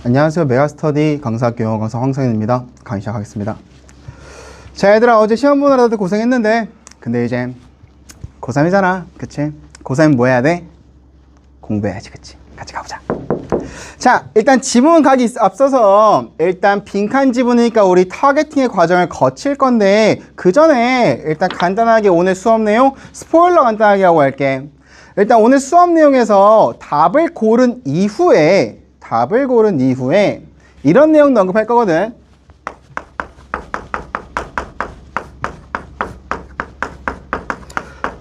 안녕하세요. 메가스터디 강사학교 영어 강사 황성현입니다. 강의 시작하겠습니다. 자, 얘들아, 어제 시험 보느라 다들 고생했는데 근데 이제 고3이잖아. 그치? 고3은 뭐 해야 돼? 공부해야지. 그치? 같이 가보자. 자, 일단 지문 가기 앞서서 일단 빈칸 지문이니까 우리 타겟팅의 과정을 거칠 건데 그 전에 일단 간단하게 오늘 수업 내용 스포일러 간단하게 하고 할게. 일단 오늘 수업 내용에서 답을 고른 이후에 이런 내용도 언급할 거거든.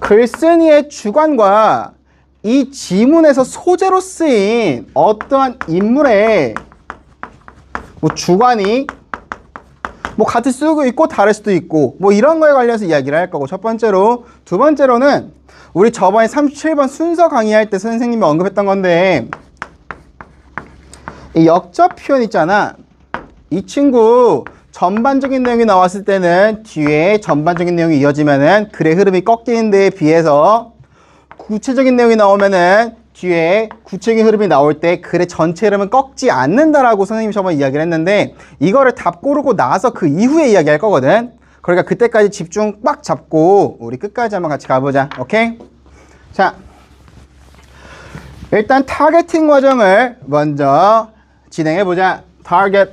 글쓴이의 주관과 이 지문에서 소재로 쓰인 어떠한 인물의 주관이 같을 수도 있고 다를 수도 있고 이런 거에 관련해서 이야기를 할 거고, 첫 번째로. 두 번째로는 우리 저번에 37번 순서 강의할 때 선생님이 언급했던 건데, 이 역접 표현 있잖아. 이 친구 전반적인 내용이 나왔을 때는 뒤에 전반적인 내용이 이어지면은 글의 흐름이 꺾이는 데에 비해서 구체적인 내용이 나오면은 뒤에 구체적인 흐름이 나올 때 글의 전체 흐름은 꺾지 않는다라고 선생님이 저번에 이야기를 했는데, 이거를 답 고르고 나서 그 이후에 이야기할 거거든. 그러니까 그때까지 집중 빡 잡고 우리 끝까지 한번 같이 가보자. 오케이? 자, 일단 타겟팅 과정을 먼저 진행해보자. 타겟.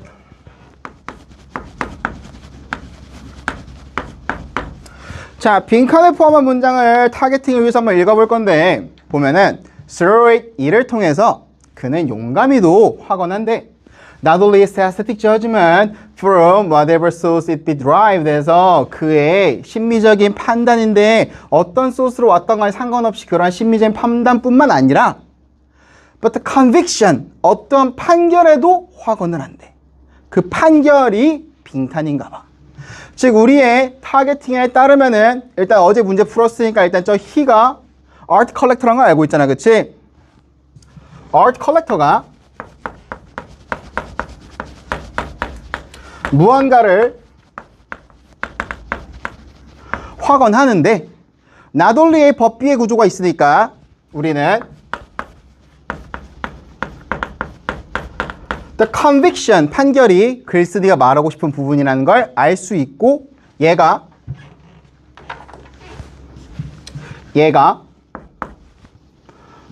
자, 빈칸을 포함한 문장을 타겟팅을 위해서 한번 읽어볼 건데, 보면은 through it, 이를 통해서 그는 용감히도 확언한데, not only his aesthetic judgment from whatever source it be derived, 해서 그의 심미적인 판단인데 어떤 소스로 왔던 간에 상관없이 그러한 심미적인 판단뿐만 아니라 but the conviction, 어떤 판결에도 확언을 한대. 그 판결이 빈칸인가 봐. 즉 우리의 타겟팅에 따르면은, 일단 어제 문제 풀었으니까 일단 저 he가 art collector라는 거 알고 있잖아. 그치? art collector가 무언가를 확언하는데 not only의 법비의 구조가 있으니까 우리는 the conviction, 판결이 글쓰기가 말하고 싶은 부분이라는 걸 알 수 있고, 얘가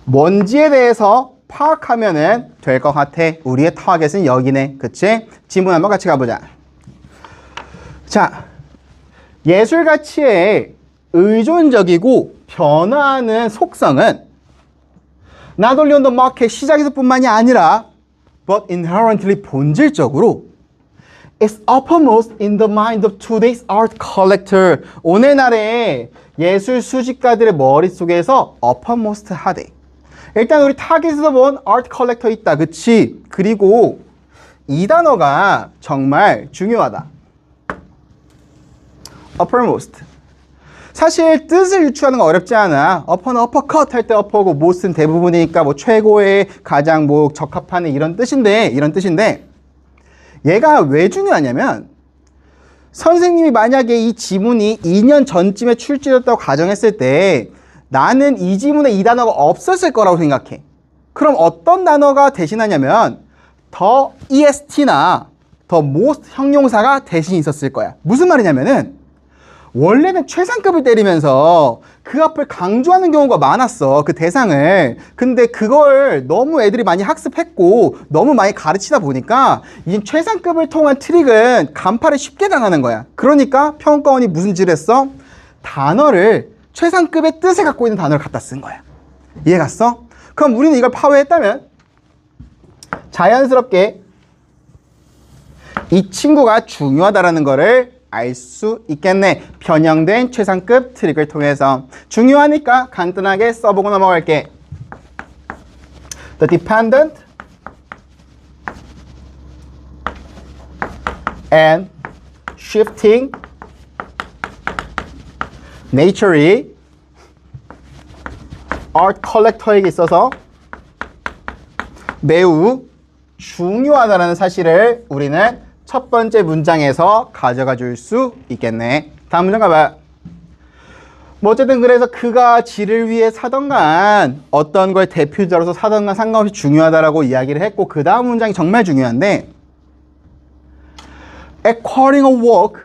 뭔지에 대해서 파악하면은 될 것 같아. 우리의 타겟은 여기네. 그치? 지문 한번 같이 가보자. 자, 예술 가치의 의존적이고 변화하는 속성은 not only on the market, 시장에서 뿐만이 아니라 but inherently, 본질적으로 it's uppermost in the mind of today's art collector, 오늘날의 예술 수집가들의 머릿속에서 uppermost 하대. 일단 우리 타겟에서 본 art collector 있다. 그치? 그리고 이 단어가 정말 중요하다. uppermost. 사실 뜻을 유추하는 건 어렵지 않아. upper는 uppercut 할 때 upper고 most는 대부분이니까 최고의, 가장 적합한 이런 뜻인데 얘가 왜 중요하냐면, 선생님이 만약에 이 지문이 2년 전쯤에 출제됐다고 가정했을 때 나는 이 지문에 이 단어가 없었을 거라고 생각해. 그럼 어떤 단어가 대신하냐면 더 est나 더 most 형용사가 대신 있었을 거야. 무슨 말이냐면은 원래는 최상급을 때리면서 그 앞을 강조하는 경우가 많았어, 그 대상을. 근데 그걸 너무 애들이 많이 학습했고 너무 많이 가르치다 보니까 이 최상급을 통한 트릭은 간파를 쉽게 당하는 거야. 그러니까 평가원이 무슨 짓을 했어? 단어를 최상급의 뜻을 갖고 있는 단어를 갖다 쓴 거야. 이해 갔어? 그럼 우리는 이걸 파괴했다면 자연스럽게 이 친구가 중요하다라는 거를 알 수 있겠네. 변형된 최상급 트릭을 통해서. 중요하니까 간단하게 써보고 넘어갈게. The dependent and shifting nature이 art collector에게 있어서 매우 중요하다는 사실을 우리는 첫 번째 문장에서 가져가 줄 수 있겠네. 다음 문장 가봐. 뭐 어쨌든 그래서 그가 지를 위해 사던간 어떤 걸 대표자로서 사던간 상관없이 중요하다라고 이야기를 했고 그 다음 문장이 정말 중요한데 Acquiring a work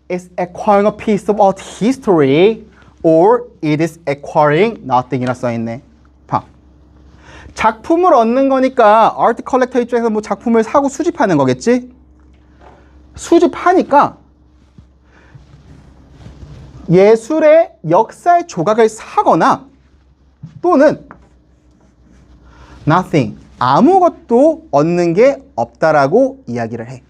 is acquiring a piece of art history or it is acquiring nothing이라 써있네. 봐. 작품을 얻는 거니까 아트 컬렉터 입장에서 뭐 작품을 사고 수집하는 거겠지? 수집하니까 예술의 역사의 조각을 사거나 또는 nothing, 아무것도 얻는 게 없다라고 이야기를 해.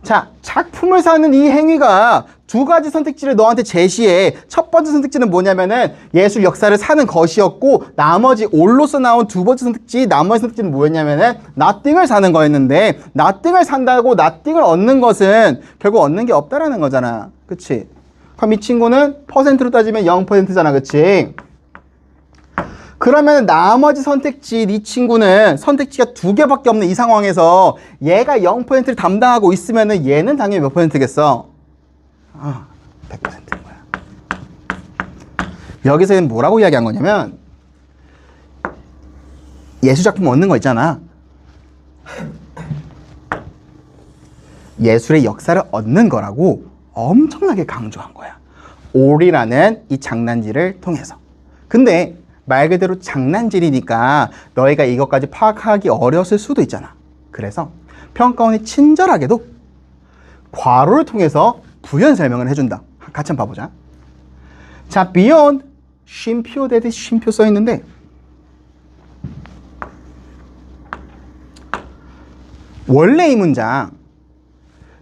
자, 작품을 사는 이 행위가 두 가지 선택지를 너한테 제시해. 첫 번째 선택지는 뭐냐면은 예술 역사를 사는 것이었고 나머지 올로서 나온 두 번째 선택지, 나머지 선택지는 뭐였냐면은 nothing을 사는 거였는데 nothing을 산다고 nothing을 얻는 것은 결국 얻는 게 없다라는 거잖아. 그치? 그럼 이 친구는 퍼센트로 따지면 0%잖아. 그치? 그러면 나머지 선택지 이 친구는 선택지가 두 개밖에 없는 이 상황에서 얘가 0%를 담당하고 있으면은 얘는 당연히 몇 %겠어? 100%인 거야. 여기서 뭐라고 이야기한 거냐면 예술작품 얻는 거 있잖아. 예술의 역사를 얻는 거라고 엄청나게 강조한 거야. 올이라는 이 장난질을 통해서. 근데 말 그대로 장난질이니까 너희가 이것까지 파악하기 어려웠을 수도 있잖아. 그래서 평가원이 친절하게도 괄호를 통해서 부연 설명을 해준다. 같이 한번 봐보자. 자, beyond 쉼표 대듯 쉼표 써있는데 원래 이 문장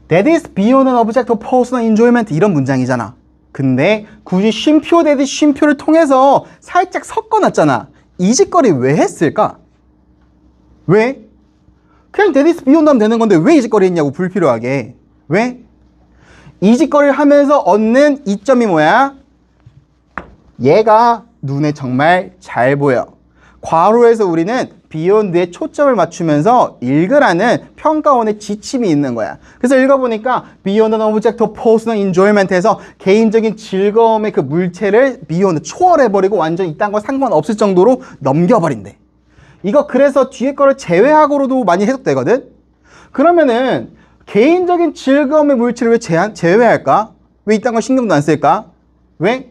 That is beyond an object of personal enjoyment 이런 문장이잖아. 근데 굳이 쉼표 대듯 쉼표를 통해서 살짝 섞어놨잖아. 이 짓거리 왜 했을까? 왜? 그냥 that is beyond 하면 되는 건데 왜 이 짓거리 했냐고 불필요하게. 왜? 이 짓거리를 하면서 얻는 이점이 뭐야? 얘가 눈에 정말 잘 보여. 괄호에서 우리는 beyond에 초점을 맞추면서 읽으라는 평가원의 지침이 있는 거야. 그래서 읽어보니까 beyond an object of personal enjoyment에서 개인적인 즐거움의 그 물체를 beyond 초월해버리고 완전 이딴 거 상관없을 정도로 넘겨버린대. 이거 그래서 뒤에 거를 제외하고로도 많이 해석되거든. 그러면은 개인적인 즐거움의 물체를 왜 제외할까? 왜 이딴 거 신경도 안 쓸까? 왜?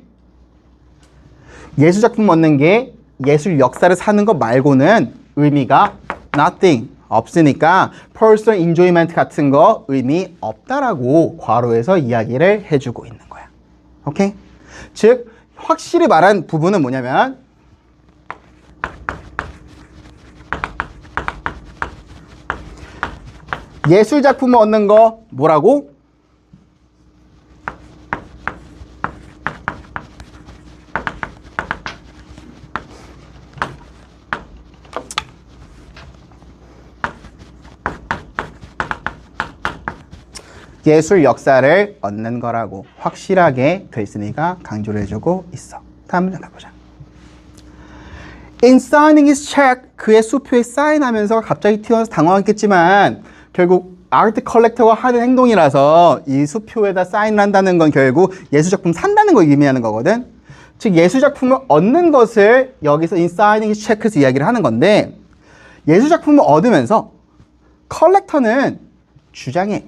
예술작품 얻는 게 예술 역사를 사는 것 말고는 의미가 nothing, 없으니까 personal enjoyment 같은 거 의미 없다라고 괄호에서 이야기를 해주고 있는 거야. 오케이? 즉 확실히 말한 부분은 뭐냐면 예술작품을 얻는 거 뭐라고? 예술 역사를 얻는 거라고 확실하게 글쓴이가 강조를 해주고 있어. 다음 문장 가보자. In signing his check, 그의 수표에 사인하면서 갑자기 튀어나와서 당황했겠지만 결국 아트 컬렉터가 하는 행동이라서 이 수표에다 사인을 한다는 건 결국 예술작품 산다는 걸 의미하는 거거든. 즉 예술작품을 얻는 것을 여기서 in signing his check에서 이야기를 하는 건데 예술작품을 얻으면서 컬렉터는 주장해.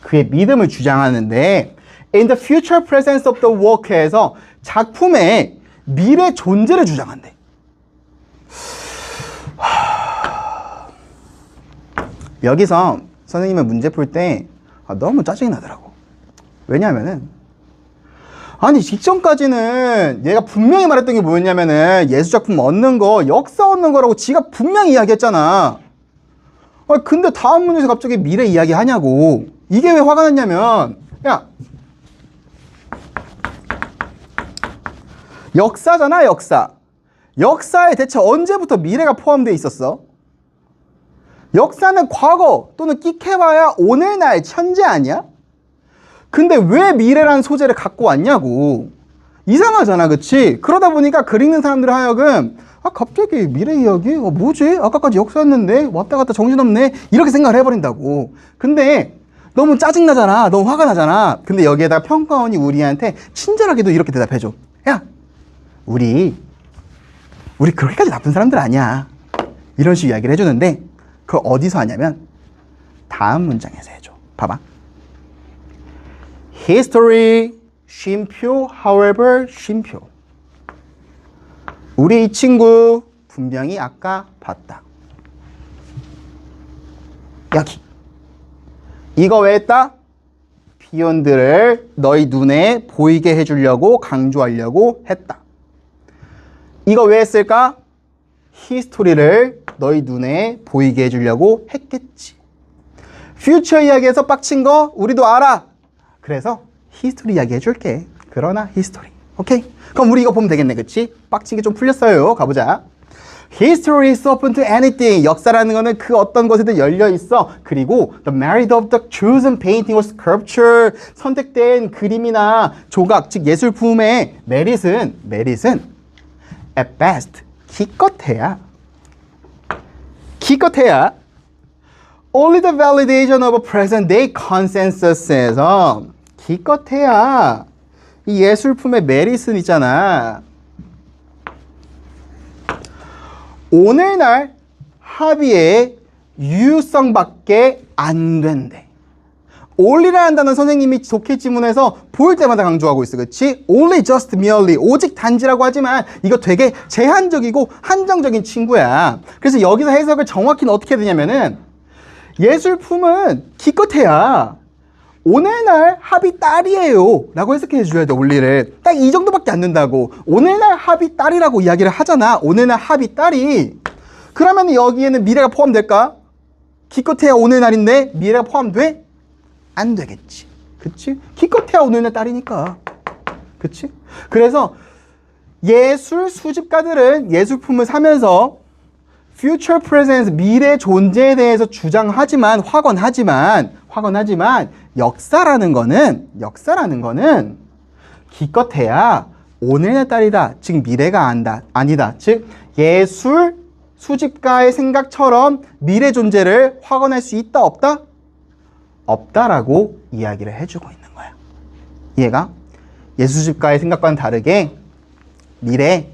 그의 믿음을 주장하는데 in the future presence of the work에서 작품의 미래 존재를 주장한대. 여기서 선생님은 문제 풀 때 너무 짜증이 나더라고. 왜냐하면은 아니 직전까지는 얘가 분명히 말했던 게 뭐였냐면은 예술작품 얻는 거 역사 얻는 거라고 지가 분명히 이야기했잖아. 근데 다음 문제에서 갑자기 미래 이야기 하냐고. 이게 왜 화가 났냐면 야 역사잖아. 역사에 대체 언제부터 미래가 포함되어 있었어? 역사는 과거 또는 끽해봐야 오늘날 현재 아니야? 근데 왜 미래라는 소재를 갖고 왔냐고. 이상하잖아. 그치? 그러다 보니까 글 읽는 사람들 하여금 갑자기 미래 이야기? 뭐지? 아까까지 역사였는데 왔다 갔다 정신없네 이렇게 생각을 해버린다고. 근데 너무 짜증나잖아. 너무 화가 나잖아. 근데 여기에다가 평가원이 우리한테 친절하게도 이렇게 대답해줘. 야, 우리 그렇게까지 나쁜 사람들 아니야. 이런 식으로 이야기를 해주는데 그걸 어디서 하냐면 다음 문장에서 해줘. 봐봐. History, 쉼표, however, 쉼표. 우리 이 친구 분명히 아까 봤다. 여기. 이거 왜 했다? beyond를 너희 눈에 보이게 해주려고 강조하려고 했다. 이거 왜 했을까? history를 너희 눈에 보이게 해주려고 했겠지. future 이야기에서 빡친 거 우리도 알아. 그래서 history 이야기 해줄게. 그러나 history. 오케이? 그럼 우리 이거 보면 되겠네. 그치? 빡친 게 좀 풀렸어요. 가보자. History is open to anything. 역사라는 거는 그 어떤 것에든 열려 있어. 그리고 the merit of the chosen painting or sculpture. 선택된 그림이나 조각, 즉 예술품의 메릿은 at best 기껏해야 only the validation of a present day consensus에서 기껏해야 이 예술품의 메릿은 있잖아. 오늘날 합의의 유효성밖에 안 된대. only라는 단어는 선생님이 독해 지문에서 볼 때마다 강조하고 있어. 그치? only, just, merely. 오직 단지라고 하지만 이거 되게 제한적이고 한정적인 친구야. 그래서 여기서 해석을 정확히는 어떻게 해야 되냐면은 예술품은 기껏해야 오늘날 합의 딸이에요 라고 해석해 줘야 돼. only를 딱 이 정도밖에 안 된다고. 오늘날 합의 딸이라고 이야기를 하잖아. 오늘날 합의 딸이. 그러면 여기에는 미래가 포함될까? 기껏해야 오늘날인데 미래가 포함돼? 안 되겠지. 그치? 기껏해야 오늘날 딸이니까. 그치? 그래서 예술 수집가들은 예술품을 사면서 future presence, 미래 존재에 대해서 주장하지만 확언하지만 역사라는 거는 기껏해야 오늘의 딸이다. 즉 미래가 아니다. 즉 예술 수집가의 생각처럼 미래 존재를 확언할 수 있다 없다? 없다라고 이야기를 해주고 있는 거야. 이해가? 예술 수집가의 생각과는 다르게 미래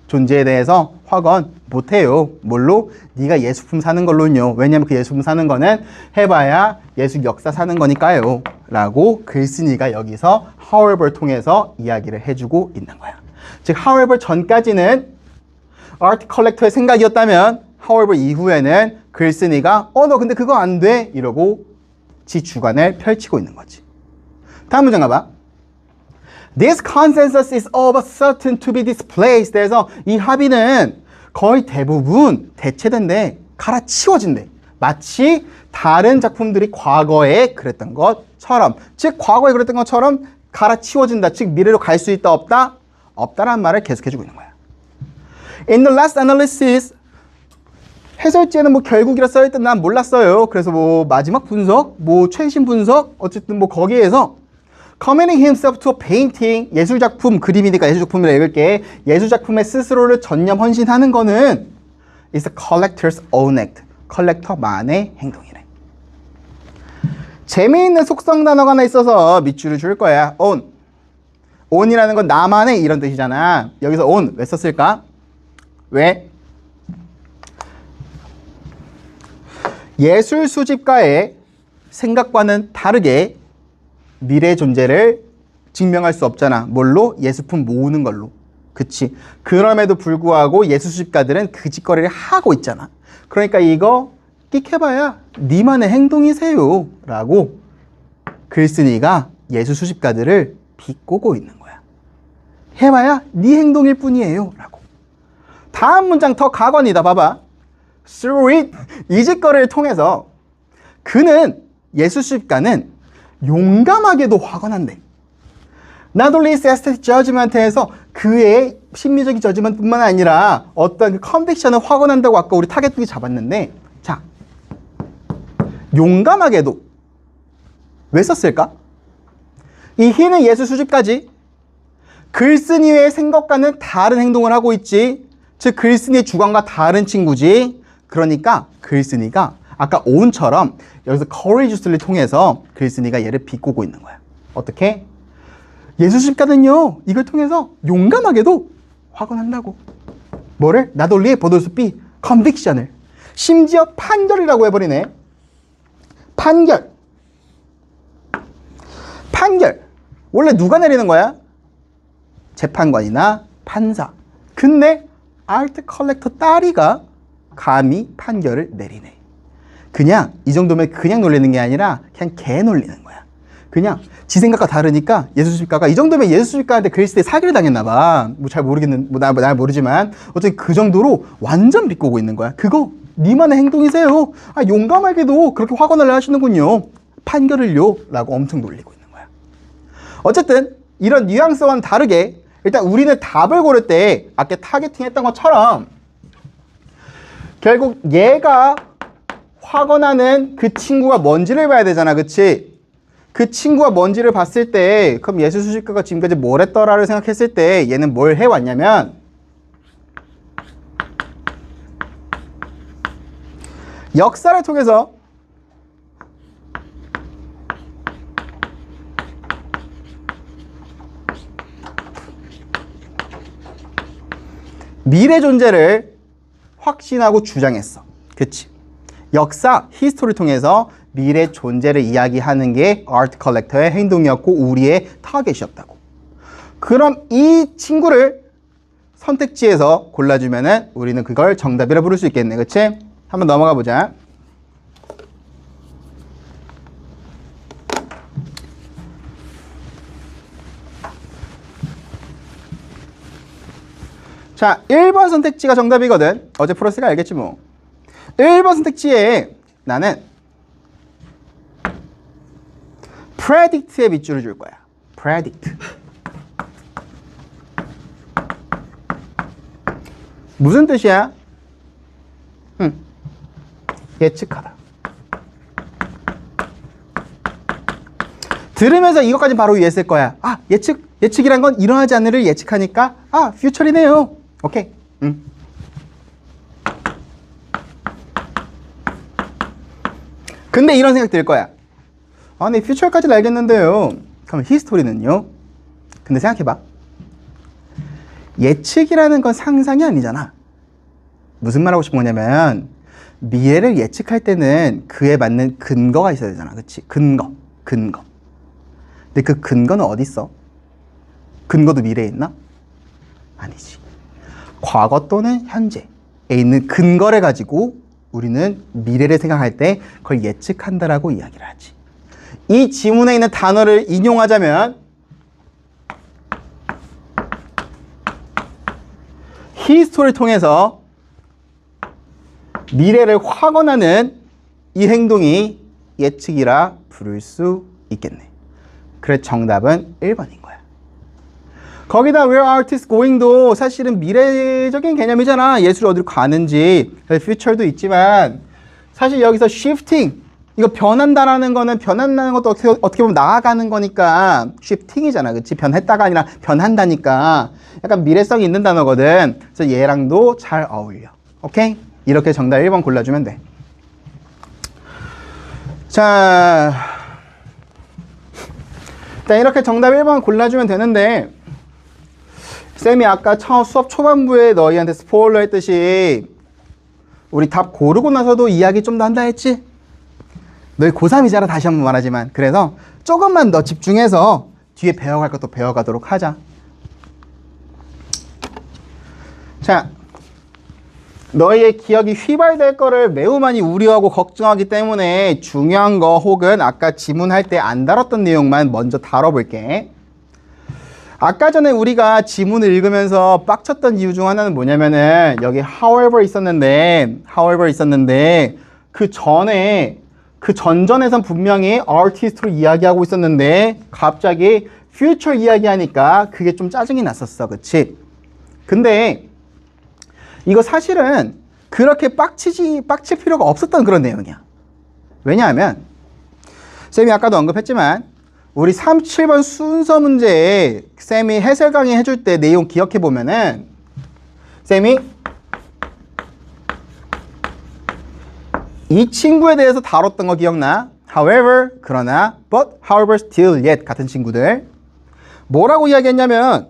존재에 대해서 확언 못해요. 뭘로? 네가 예술품 사는 걸로요. 왜냐면 그 예술품 사는 거는 해봐야 예술 역사 사는 거니까요. 라고 글쓴이가 여기서 however 통해서 이야기를 해주고 있는 거야. 즉 however 전까지는 art collector의 생각이었다면 however 이후에는 글쓴이가 너 근데 그거 안 돼. 이러고 지 주관을 펼치고 있는 거지. 다음 문장 가봐. This consensus is of a certain to be displaced. 그래서 이 합의는 거의 대부분 대체된대. 갈아치워진대. 마치 다른 작품들이 과거에 그랬던 것처럼. 즉 과거에 그랬던 것처럼 갈아치워진다. 즉 미래로 갈 수 있다 없다? 없다라는 말을 계속해주고 있는 거야. In the last analysis 해설지에는 뭐 결국이라 써있던 난 몰랐어요. 그래서 뭐 마지막 분석, 뭐 최신 분석 어쨌든 뭐 거기에서 committing himself to a painting, 예술작품, 그림이니까 예술작품이라 읽을게. 예술작품에 스스로를 전념 헌신하는 거는 is a collector's own act. 컬렉터만의 행동이래. 재미있는 속성 단어가 하나 있어서 밑줄을 줄 거야. own. own이라는 건 나만의 이런 뜻이잖아. 여기서 own 왜 썼을까? 왜? 예술 수집가의 생각과는 다르게 미래 존재를 증명할 수 없잖아. 뭘로? 예술품 모으는 걸로. 그치? 그럼에도 불구하고 예술 수집가들은 그 짓거리를 하고 있잖아. 그러니까 이거 끽해봐야 니만의 행동이세요 라고 글쓴이가 예술 수집가들을 비꼬고 있는 거야. 해봐야 네 행동일 뿐이에요 라고. 다음 문장 더 가관이다. 봐봐. Through it, 이 짓거리를 통해서 그는 예술 수집가는 용감하게도 확언한대. Not only his aesthetic judgment에서 그의 심리적인 저지먼트뿐만 아니라 어떤 그 컨빅션을 확언한다고 아까 우리 타겟북이 잡았는데, 자, 용감하게도 왜 썼을까? 이 he는 예술 수집가지. 글쓴이의 생각과는 다른 행동을 하고 있지. 즉 글쓴이의 주관과 다른 친구지. 그러니까 글쓴이가 아까 own처럼 여기서 courageously 통해서 글쓴이가 얘를 비꼬고 있는 거야. 어떻게? 예수십가는요, 이걸 통해서 용감하게도 확언한다고. 뭐를? Not only but also be conviction을. 심지어 판결이라고 해버리네. 판결. 원래 누가 내리는 거야? 재판관이나 판사. 근데 아트 컬렉터 딸이가 감히 판결을 내리네. 그냥 이 정도면 그냥 놀리는 게 아니라 그냥 개 놀리는 거야. 그냥 지 생각과 다르니까 예수십가가 이 정도면 예수십가한테 그리스도에 사기를 당했나 봐. 뭐 잘 모르겠는, 뭐 나 모르지만 어쨌든 그 정도로 완전 비꼬고 있는 거야. 그거 니만의 행동이세요. 아, 용감하게도 그렇게 확언을 하시는군요. 판결을요. 라고 엄청 놀리고 있는 거야. 어쨌든 이런 뉘앙스와는 다르게 일단 우리는 답을 고를 때 아까 타겟팅했던 것처럼 결국 얘가 확언하는 그 친구가 뭔지를 봐야 되잖아. 그치? 그 친구가 뭔지를 봤을 때 그럼 예수십가가 지금까지 뭘 했더라를 생각했을 때 얘는 뭘 해왔냐면 역사를 통해서 미래 존재를 확신하고 주장했어. 그치? 역사, 히스토리를 통해서 미래 존재를 이야기하는 게 아트 컬렉터의 행동이었고 우리의 타겟이었다고. 그럼 이 친구를 선택지에서 골라주면은 우리는 그걸 정답이라 부를 수 있겠네. 그치? 한번 넘어가 보자. 자, 1번 선택지가 정답이거든. 어제 풀었으니까 알겠지 뭐. 1번 선택지에 나는 predict에 밑줄을 줄 거야. predict. 무슨 뜻이야? 예측하다. 들으면서 이것까지 바로 이해했을 거야. 아, 예측이란 건 일어나지 않는 일을 예측하니까 아, 퓨처리네요. 오케이. 근데 이런 생각 들 거야. 아, 네, 퓨처까지는 알겠는데요. 그럼 히스토리는요? 근데 생각해봐. 예측이라는 건 상상이 아니잖아. 무슨 말 하고 싶은 거냐면 미래를 예측할 때는 그에 맞는 근거가 있어야 되잖아. 그치? 근거. 근데 그 근거는 어디 있어? 근거도 미래에 있나? 아니지. 과거 또는 현재에 있는 근거를 가지고 우리는 미래를 생각할 때 그걸 예측한다라고 이야기를 하지. 이 지문에 있는 단어를 인용하자면 히스토리를 통해서 미래를 확언하는 이 행동이 예측이라 부를 수 있겠네. 그래서 정답은 1번인 거야. 거기다 where artists going도 사실은 미래적인 개념이잖아. 예술이 어디로 가는지. future도 있지만 사실 여기서 shifting, 이거 변한다라는 거는 변한다는 것도 어떻게 보면 나아가는 거니까 shifting이잖아. 그치? 변했다가 아니라 변한다니까 약간 미래성이 있는 단어거든. 그래서 얘랑도 잘 어울려. 오케이? 이렇게 정답 1번 골라주면 돼. 자, 일단 이렇게 정답 1번 골라주면 되는데 쌤이 아까 수업 초반부에 너희한테 스포일러 했듯이 우리 답 고르고 나서도 이야기 좀 더 한다 했지? 너희 고3이잖아. 다시 한번 말하지만. 그래서 조금만 더 집중해서 뒤에 배워갈 것도 배워가도록 하자. 자, 너희의 기억이 휘발될 거를 매우 많이 우려하고 걱정하기 때문에 중요한 거 혹은 아까 지문할 때 안 다뤘던 내용만 먼저 다뤄볼게. 아까 전에 우리가 지문을 읽으면서 빡쳤던 이유 중 하나는 뭐냐면은 여기 however 있었는데 그 전전에선 분명히 artist로 이야기하고 있었는데 갑자기 future 이야기하니까 그게 좀 짜증이 났었어. 그치? 근데 이거 사실은 그렇게 빡칠 필요가 없었던 그런 내용이야. 왜냐하면 쌤이 아까도 언급했지만 우리 37번 순서 문제에 쌤이 해설 강의 해줄 때 내용 기억해 보면은 쌤이 이 친구에 대해서 다뤘던 거 기억나? However, 그러나, but, however, still, yet 같은 친구들. 뭐라고 이야기했냐면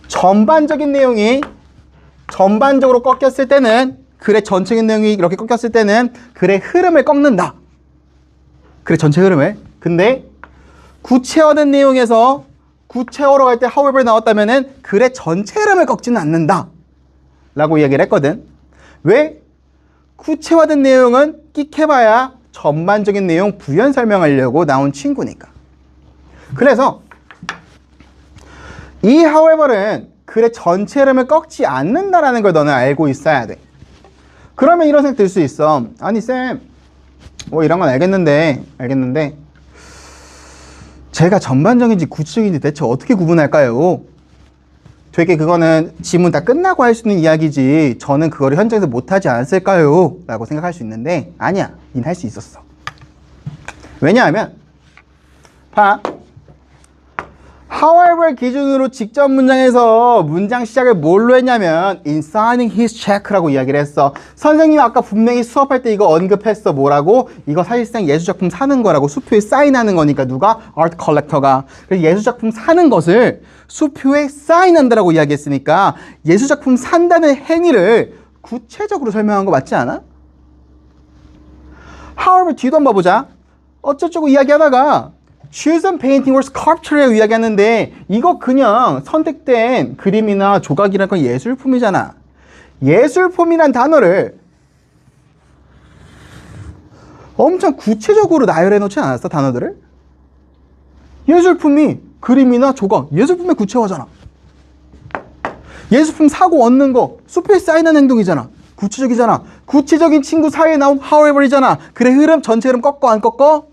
전반적인 내용이 전반적으로 꺾였을 때는 글의 전체적인 내용이 이렇게 꺾였을 때는 글의 흐름을 꺾는다. 글의 전체 흐름을. 근데 구체화된 내용에서 구체어로 갈 때 however 나왔다면은 글의 전체 흐름을 꺾지는 않는다. 라고 이야기를 했거든. 왜? 구체화된 내용은 끽해봐야 전반적인 내용 부연 설명하려고 나온 친구니까. 그래서 이 however는 글의 전체 흐름을 꺾지 않는다라는 걸 너는 알고 있어야 돼. 그러면 이런 생각 들 수 있어. 아니 쌤, 뭐 이런 건 알겠는데 제가 전반적인지 구체적인지 대체 어떻게 구분할까요? 되게 그거는 지문 다 끝나고 할 수 있는 이야기지 저는 그거를 현장에서 못하지 않았을까요? 라고 생각할 수 있는데 아니야, 닌 할 수 있었어. 왜냐하면 봐, however 기준으로 직접 문장에서 문장 시작을 뭘로 했냐면 in signing his check라고 이야기를 했어. 선생님 아까 분명히 수업할 때 이거 언급했어. 뭐라고? 이거 사실상 예술작품 사는 거라고. 수표에 사인하는 거니까. 누가? art collector가. 그래서 예술작품 사는 것을 수표에 사인한다라고 이야기했으니까 예술작품 산다는 행위를 구체적으로 설명한 거 맞지 않아? however 뒤도 한번 봐보자. 어쩌고 이야기하다가 chosen painting or sculpture라고 이야기하는데 이거 그냥 선택된 그림이나 조각이라는 건 예술품이잖아. 예술품이란 단어를 엄청 구체적으로 나열해 놓지 않았어, 단어들을? 예술품이 그림이나 조각, 예술품의 구체화잖아. 예술품 사고 얻는 거 수표에 사인하는 행동이잖아. 구체적이잖아. 구체적인 친구 사이에 나온 however이잖아. 그래, 흐름, 전체 흐름 꺾어 안 꺾어?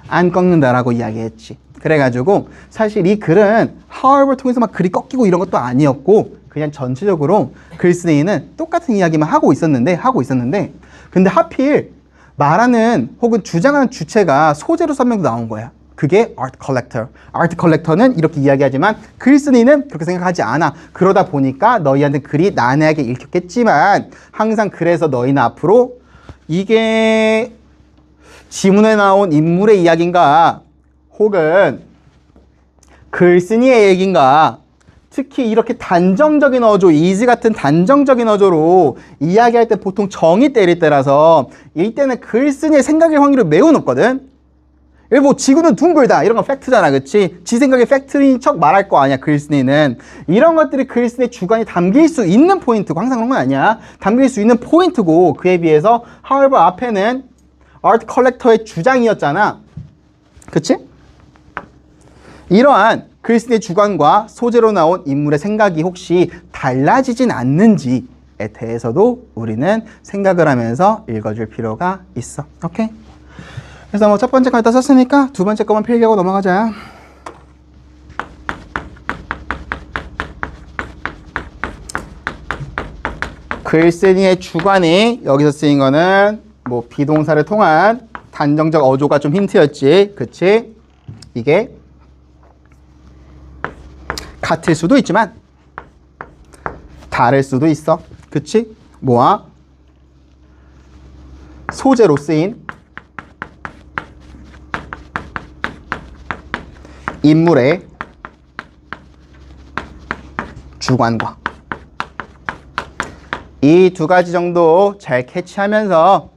안 꺾는다라고 이야기했지. 그래가지고 사실 이 글은 however 통해서 막 글이 꺾이고 이런 것도 아니었고 그냥 전체적으로 글쓰기는 똑같은 이야기만 하고 있었는데 근데 하필 말하는 혹은 주장하는 주체가 소재로 설명도 나온 거야. 그게 art collector. art collector는 이렇게 이야기하지만 글쓴이는 그렇게 생각하지 않아. 그러다 보니까 너희한테 글이 난해하게 읽혔겠지만 항상 그래서 너희는 앞으로 이게 지문에 나온 인물의 이야기인가 혹은 글쓴이의 얘기인가, 특히 이렇게 단정적인 어조, is 같은 단정적인 어조로 이야기할 때 보통 정이 때릴 때라서 이때는 글쓴이의 생각의 확률이 매우 높거든. 뭐 지구는 둥글다 이런 건 팩트잖아, 그치? 지 생각에 팩트인 척 말할 거 아니야, 글쓴이는. 이런 것들이 글쓴이의 주관이 담길 수 있는 포인트고, 항상 그런 건 아니야. 담길 수 있는 포인트고, 그에 비해서 however 앞에는 art collector의 주장이었잖아, 그치? 이러한 글쓴이의 주관과 소재로 나온 인물의 생각이 혹시 달라지진 않는지에 대해서도 우리는 생각을 하면서 읽어줄 필요가 있어. 오케이? 그래서 뭐 첫 번째 거 일단 썼으니까 두 번째 거만 필기하고 넘어가자. 글쓴이의 주관이 여기서 쓰인 거는 뭐 비동사를 통한 단정적 어조가 좀 힌트였지, 그치? 이게 같을 수도 있지만 다를 수도 있어, 그치? 뭐야? 소재로 쓰인 인물의 주관과 이 두 가지 정도 잘 캐치하면서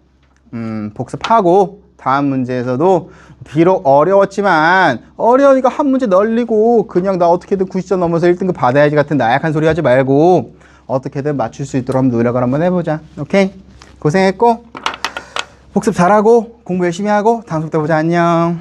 복습하고 다음 문제에서도 비록 어려웠지만 어려우니까 한 문제 널리고 그냥 나 어떻게든 90점 넘어서 1등급 받아야지 같은 나약한 소리 하지 말고 어떻게든 맞출 수 있도록 노력을 한번 해보자. 오케이? 고생했고 복습 잘하고 공부 열심히 하고 다음 수업 때 보자. 안녕.